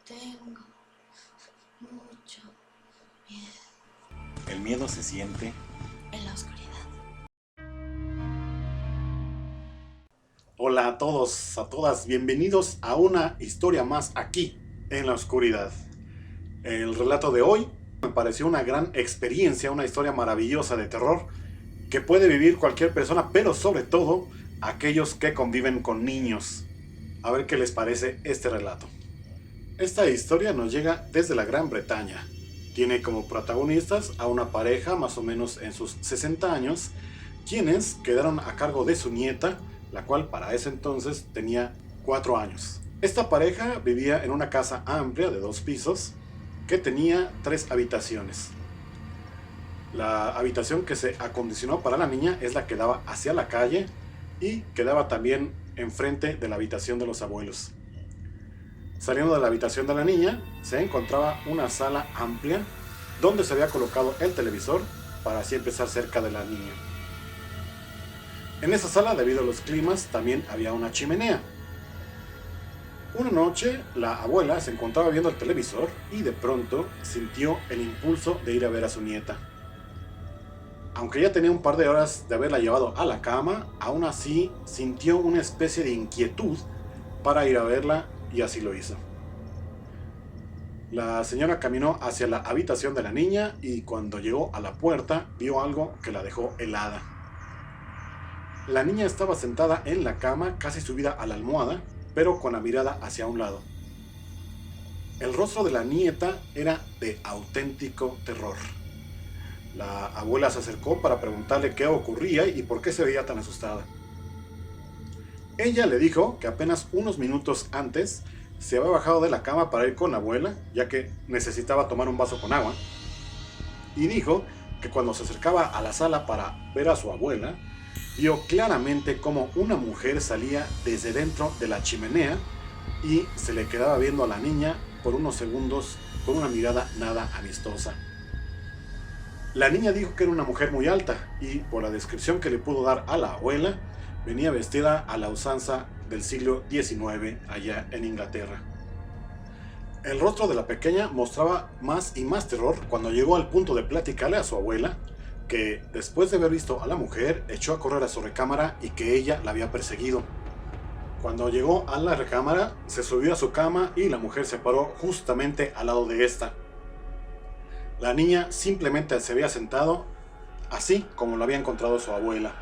Tengo mucho miedo El miedo se siente. en la oscuridad. Hola a todos, a todas, bienvenidos a una historia más aquí, en la oscuridad. El relato de hoy me pareció una gran experiencia, una historia maravillosa de terror que puede vivir cualquier persona, pero sobre todo aquellos que conviven con niños. A ver qué les parece este relato. Esta historia nos llega desde la Gran Bretaña. Tiene como protagonistas a una pareja más o menos en sus 60 años, quienes quedaron a cargo de su nieta, la cual para ese entonces tenía 4 años. Esta pareja vivía en una casa amplia de 2 pisos que tenía 3 habitaciones. La habitación que se acondicionó para la niña es la que daba hacia la calle y quedaba también enfrente de la habitación de los abuelos. Saliendo de la habitación de la niña, se encontraba una sala amplia donde se había colocado el televisor para así empezar cerca de la niña. En esa sala, debido a los climas, también había una chimenea. Una noche, la abuela se encontraba viendo el televisor y de pronto sintió el impulso de ir a ver a su nieta. Aunque ya tenía un par de horas de haberla llevado a la cama, aún así sintió una especie de inquietud para ir a verla y así lo hizo. La señora caminó hacia la habitación de la niña y cuando llegó a la puerta vio algo que la dejó helada. La niña estaba sentada en la cama, casi subida a la almohada, pero con la mirada hacia un lado. El rostro de la nieta era de auténtico terror. La abuela se acercó para preguntarle qué ocurría y por qué se veía tan asustada. Ella le dijo que apenas unos minutos antes se había bajado de la cama para ir con la abuela, ya que necesitaba tomar un vaso con agua, y dijo que cuando se acercaba a la sala para ver a su abuela, vio claramente cómo una mujer salía desde dentro de la chimenea y se le quedaba viendo a la niña por unos segundos con una mirada nada amistosa. La niña dijo que era una mujer muy alta y, por la descripción que le pudo dar a la abuela, venía vestida a la usanza del siglo XIX allá en Inglaterra. El rostro de la pequeña mostraba más y más terror cuando llegó al punto de platicarle a su abuela que, después de haber visto a la mujer, echó a correr a su recámara y que ella la había perseguido. Cuando llegó a la recámara, se subió a su cama y la mujer se paró justamente al lado de esta. La niña simplemente se había sentado, así como lo había encontrado su abuela.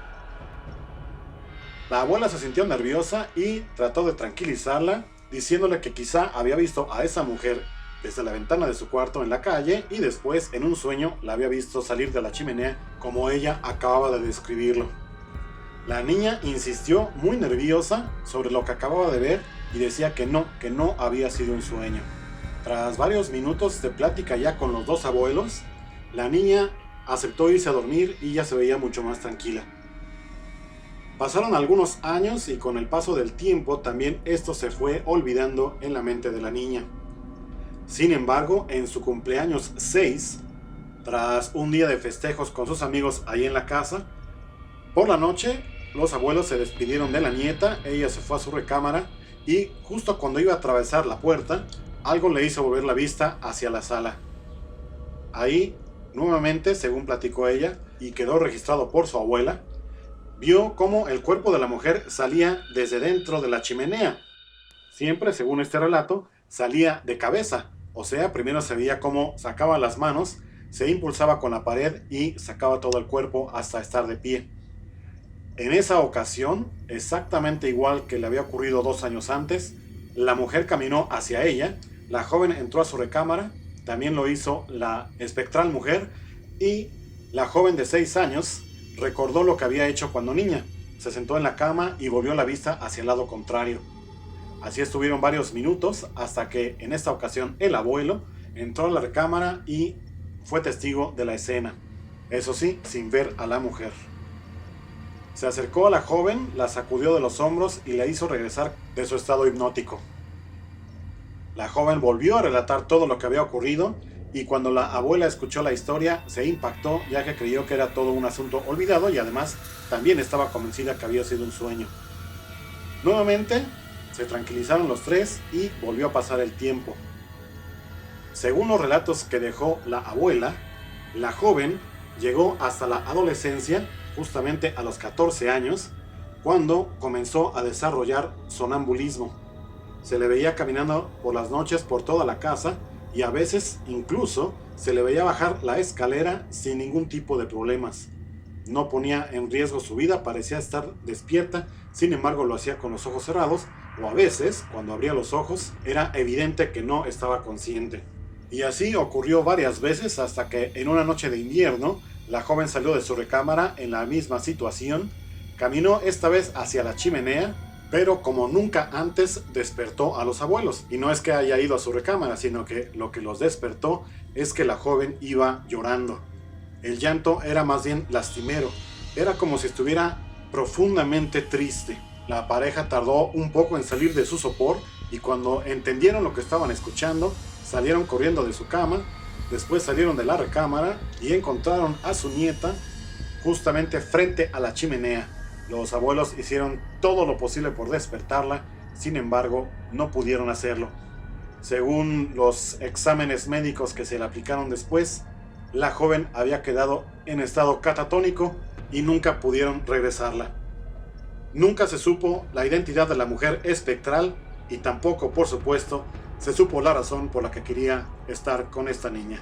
La abuela se sintió nerviosa y trató de tranquilizarla, diciéndole que quizá había visto a esa mujer desde la ventana de su cuarto en la calle y después en un sueño la había visto salir de la chimenea como ella acababa de describirlo. La niña insistió muy nerviosa sobre lo que acababa de ver y decía que no había sido un sueño. Tras varios minutos de plática ya con los dos abuelos, la niña aceptó irse a dormir y ya se veía mucho más tranquila. Pasaron algunos años y con el paso del tiempo también esto se fue olvidando en la mente de la niña. Sin embargo, en su cumpleaños 6, tras un día de festejos con sus amigos ahí en la casa, por la noche los abuelos se despidieron de la nieta, ella se fue a su recámara y justo cuando iba a atravesar la puerta, algo le hizo volver la vista hacia la sala. Ahí, nuevamente, según platicó ella, y quedó registrado por su abuela, vio cómo el cuerpo de la mujer salía desde dentro de la chimenea. Siempre, según este relato, salía de cabeza, o sea, primero se veía cómo sacaba las manos, se impulsaba con la pared y sacaba todo el cuerpo hasta estar de pie. En esa ocasión, exactamente igual que le había ocurrido 2 años antes, la mujer caminó hacia ella, la joven entró a su recámara, también lo hizo la espectral mujer, y la joven de 6 años recordó lo que había hecho cuando niña. Se sentó en la cama y volvió la vista hacia el lado contrario. Así estuvieron varios minutos hasta que en esta ocasión el abuelo entró a la recámara y fue testigo de la escena. Eso sí, sin ver a la mujer. Se acercó a la joven, la sacudió de los hombros y la hizo regresar de su estado hipnótico. La joven volvió a relatar todo lo que había ocurrido y cuando la abuela escuchó la historia se impactó, ya que creyó que era todo un asunto olvidado y además también estaba convencida que había sido un sueño. Nuevamente se tranquilizaron los tres y volvió a pasar el tiempo. Según los relatos que dejó la abuela, la joven llegó hasta la adolescencia, justamente a los 14 años, cuando comenzó a desarrollar sonambulismo. Se le veía caminando por las noches por toda la casa y a veces incluso se le veía bajar la escalera sin ningún tipo de problemas. No ponía en riesgo su vida, parecía estar despierta, sin embargo lo hacía con los ojos cerrados, o a veces, cuando abría los ojos, era evidente que no estaba consciente. Y así ocurrió varias veces hasta que en una noche de invierno, la joven salió de su recámara en la misma situación, caminó esta vez hacia la chimenea, pero como nunca antes despertó a los abuelos. Y no es que haya ido a su recámara, sino que lo que los despertó es que la joven iba llorando. El llanto era más bien lastimero, era como si estuviera profundamente triste. La pareja tardó un poco en salir de su sopor y cuando entendieron lo que estaban escuchando, salieron corriendo de su cama, después salieron de la recámara y encontraron a su nieta justamente frente a la chimenea. Los abuelos hicieron todo lo posible por despertarla, sin embargo, no pudieron hacerlo. Según los exámenes médicos que se le aplicaron después, la joven había quedado en estado catatónico y nunca pudieron regresarla. Nunca se supo la identidad de la mujer espectral y tampoco, por supuesto, se supo la razón por la que quería estar con esta niña.